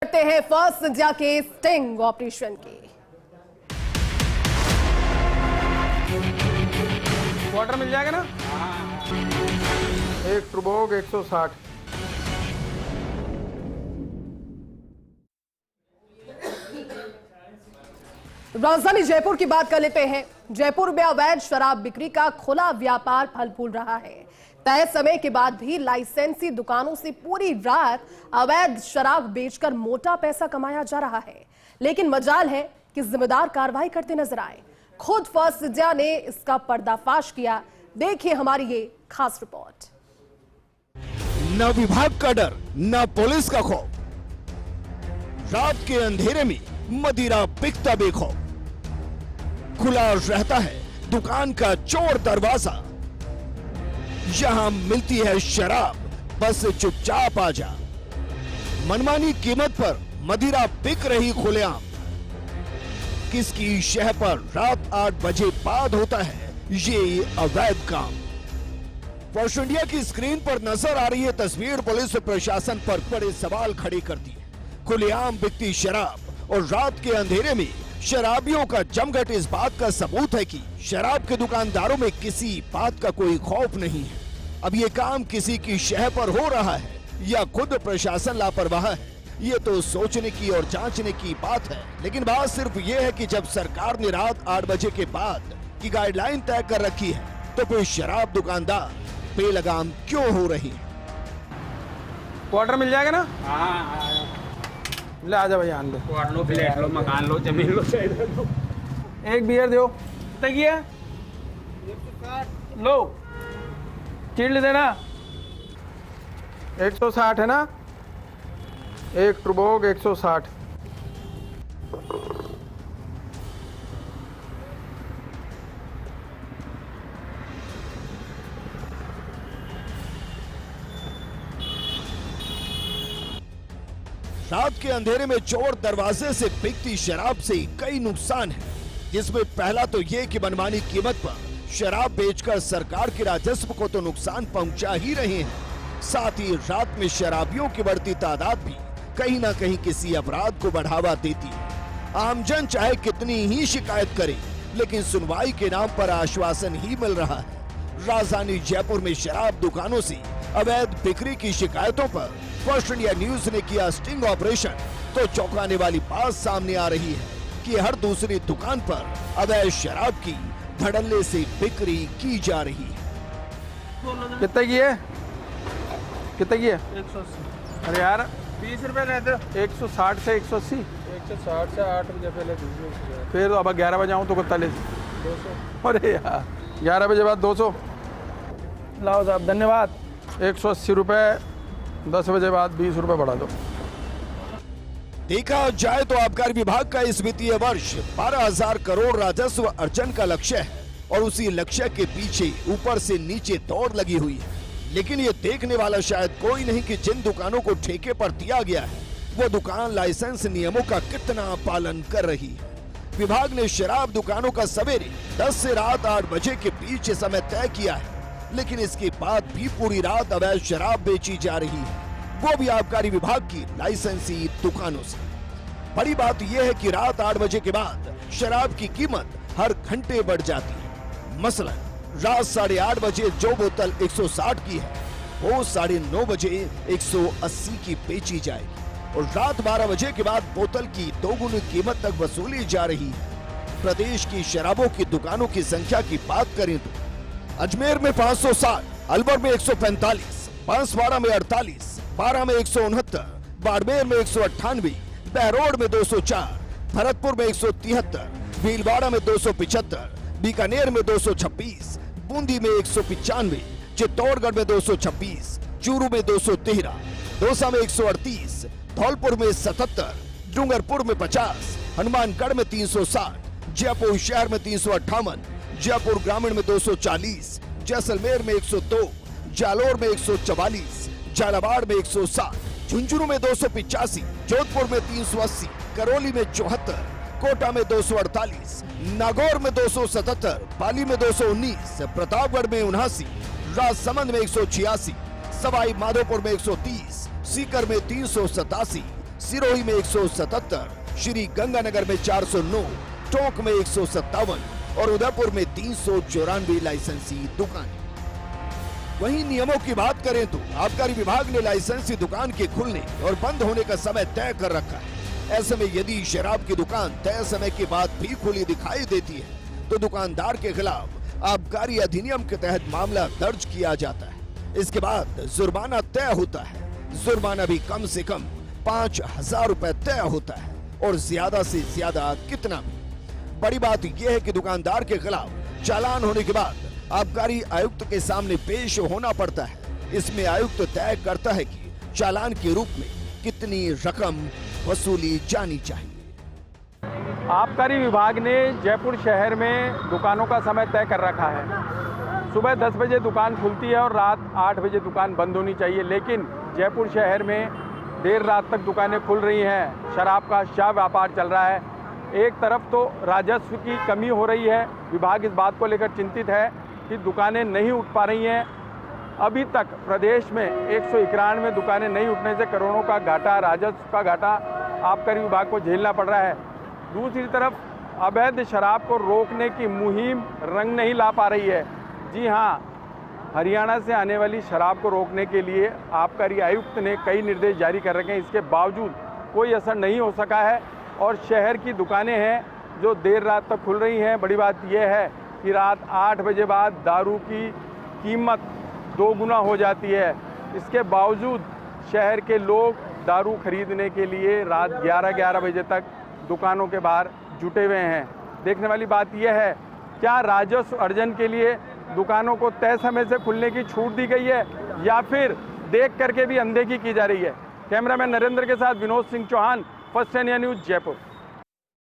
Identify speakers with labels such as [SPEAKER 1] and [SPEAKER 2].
[SPEAKER 1] करते हैं first India के स्टिंग ऑपरेशन की।
[SPEAKER 2] क्वार्टर मिल जाएगा ना? एक ट्रूबोग 160।
[SPEAKER 1] राजधानी जयपुर की बात कर लेते हैं। जयपुर में अवैध शराब बिक्री का खुला व्यापार फल फूल रहा है। तय समय के बाद भी लाइसेंसी दुकानों से पूरी रात अवैध शराब बेचकर मोटा पैसा कमाया जा रहा है। लेकिन मजाल है कि जिम्मेदार कार्रवाई करते नजर आए। खुद फर्स्ट इंडिया ने इसका पर्दाफाश किया। देखिए हमारी ये खास रिपोर्ट।
[SPEAKER 3] न विभाग का डर, न पुलिस का खौफ, रात के अंधेरे में मदिरा बिकता बेखौफ। खुला रहता है दुकान का चोर दरवाजा। यहां मिलती है शराब, बस चुपचाप आ जा। मनमानी कीमत पर मदिरा बिक रही खुलेआम। किसकी शह पर रात 8 बजे बाद होता है ये अवैध काम। फर्स्ट इंडिया की स्क्रीन पर नजर आ रही है तस्वीर पुलिस प्रशासन पर बड़े सवाल खड़े करती है। खुलेआम बिकती शराब और रात के अंधेरे में शराबियों का जमघट इस बात का सबूत है कि शराब के दुकानदारों में किसी बात का कोई खौफ नहीं है। अब ये काम किसी की शह पर हो रहा है या खुद प्रशासन लापरवाह है, ये तो सोचने की और जांचने की बात है। लेकिन बात सिर्फ ये है कि जब सरकार ने रात 8 बजे के बाद की गाइडलाइन तय कर रखी है, तो फिर शराब दुकानदार बेलगाम क्यों हो रही है?
[SPEAKER 2] क्वार्टर मिल जाएगा ना? ले आजा भाई, आन दो।
[SPEAKER 4] क्वार्टर लो, फ्लैट लो, मकान लो, जमीन लो,
[SPEAKER 2] एक बियर दो। तकिया लो, चिल्ड देना। 160 है ना? एक ट्रूबोग 160।
[SPEAKER 3] रात के अंधेरे में चोर दरवाजे से बिकती शराब से कई नुकसान है, जिसमें पहला तो ये कि मनमानी कीमत पर शराब बेचकर सरकार के राजस्व को तो नुकसान पहुंचा ही रहे हैं। साथ ही रात में शराबियों की बढ़ती तादाद भी कहीं ना कहीं किसी अपराध को बढ़ावा देती है। आमजन चाहे कितनी ही शिकायत करे, लेकिन सुनवाई के नाम पर आश्वासन ही मिल रहा है। राजधानी जयपुर में शराब दुकानों से अवैध बिक्री की शिकायतों पर फर्स्ट इंडिया न्यूज ने किया स्टिंग ऑपरेशन, तो चौंकाने वाली बात सामने आ रही है कि हर दूसरी दुकान पर अवैध शराब की धड़ल्ले से बिक्री की जा रही है।
[SPEAKER 2] कितने की है? कितने की है?
[SPEAKER 4] 180।
[SPEAKER 2] अरे यार
[SPEAKER 4] 20 रुपए रहते।
[SPEAKER 2] 160 से 180।
[SPEAKER 4] 160 से 8 बजे पहले दीजिए।
[SPEAKER 2] फिर अब 11 बजे आऊँ तो कितना ले?
[SPEAKER 4] 200।
[SPEAKER 2] अरे यार 11 बजे बाद 200।
[SPEAKER 4] लाओ साहब, धन्यवाद।
[SPEAKER 2] 180 रुपए, 10 बजे बाद 20 रुपए बढ़ा दो।
[SPEAKER 3] देखा जाए तो आबकारी विभाग का इस वित्तीय वर्ष 12,000 करोड़ राजस्व अर्जन का लक्ष्य है और उसी लक्ष्य के पीछे ऊपर से नीचे दौड़ लगी हुई है। लेकिन ये देखने वाला शायद कोई नहीं कि जिन दुकानों को ठेके पर दिया गया है, वो दुकान लाइसेंस नियमों का कितना पालन कर रही है। विभाग ने शराब दुकानों का सवेरे 10 से रात 8 बजे के बीच समय तय किया है, लेकिन इसके बाद भी पूरी रात अवैध शराब बेची जा रही है, वो भी आबकारी विभाग की लाइसेंसी दुकानों से। बड़ी बात यह है कि रात 8 बजे के बाद शराब की कीमत हर घंटे बढ़ जाती है। मसलन रात 8:30 बजे जो बोतल 160 की है, वो 9:30 बजे 180 की बेची जाएगी और रात 12 बजे के बाद बोतल की दोगुनी कीमत तक वसूली जा रही है। प्रदेश की शराबों की दुकानों की संख्या की बात करें तो अजमेर में 560, अलवर में 145, बांसवाड़ा में 48, बारा में 169, बाड़मेर में 198, बहरोड में 204, भरतपुर में 173, भीलवाड़ा में 275, बीकानेर में 226, बूंदी में 195, चित्तौड़गढ़ में 226, चूरू में 213, दौसा में 138, धौलपुर में 77, डूंगरपुर में 50, हनुमानगढ़ में 360, जयपुर शहर में 358, जयपुर ग्रामीण में 240, जैसलमेर में 102, जालोर में 144, झालावाड़ में 107, झुंझुनू में 285, जोधपुर में 380, करौली में 74, कोटा में 248, नागौर में 277, पाली में 219, प्रतापगढ़ में 79, राजसमंद में 186, सवाई माधोपुर में 130, सीकर में 387, सिरोही में 177, श्री गंगानगर में 409, टोंक में 157 और उदयपुर में 394 लाइसेंसी दुकानें। वहीं नियमों की बात करें तो आबकारी विभाग ने लाइसेंसी दुकान के खुलने और बंद होने का समय तय कर रखा है। ऐसे में यदि शराब की दुकान तय समय के बाद भी खुली दिखाई देती है तो दुकानदार के खिलाफ आबकारी अधिनियम के तहत मामला दर्ज किया जाता है। इसके बाद जुर्माना तय होता है। जुर्माना भी कम से कम 5,000 रुपए तय होता है और ज्यादा से ज्यादा कितना भी। बड़ी बात यह है कि दुकानदार के खिलाफ चालान होने के बाद आबकारी आयुक्त के सामने पेश होना पड़ता है। इसमें आयुक्त तय करता है कि चालान के रूप में कितनी रकम वसूली जानी चाहिए।
[SPEAKER 4] आबकारी विभाग ने जयपुर शहर में दुकानों का समय तय कर रखा है। सुबह 10 बजे दुकान खुलती है और रात 8 बजे दुकान बंद होनी चाहिए, लेकिन जयपुर शहर में देर रात तक दुकानें खुल रही हैं। शराब का शाह व्यापार चल रहा है। एक तरफ तो राजस्व की कमी हो रही है, विभाग इस बात को लेकर चिंतित है कि दुकानें नहीं उठ पा रही हैं। अभी तक प्रदेश में 191 दुकानें नहीं उठने से करोड़ों का घाटा, राजस्व का घाटा आबकारी विभाग को झेलना पड़ रहा है। दूसरी तरफ अवैध शराब को रोकने की मुहिम रंग नहीं ला पा रही है। जी हाँ, हरियाणा से आने वाली शराब को रोकने के लिए आबकारी आयुक्त ने कई निर्देश जारी कर रखे हैं। इसके बावजूद कोई असर नहीं हो सका है और शहर की दुकानें हैं जो देर रात तक खुल रही हैं। बड़ी बात यह है कि रात 8 बजे बाद दारू की कीमत 2 गुना हो जाती है। इसके बावजूद शहर के लोग दारू खरीदने के लिए रात 11-11 बजे तक दुकानों के बाहर जुटे हुए हैं। देखने वाली बात यह है, क्या राजस्व अर्जन के लिए दुकानों को तय समय से खुलने की छूट दी गई है या फिर देख करके भी अनदेखी की जा रही है। कैमरामैन नरेंद्र के साथ Vinod Singh Chauhan, First India News, Jaipur.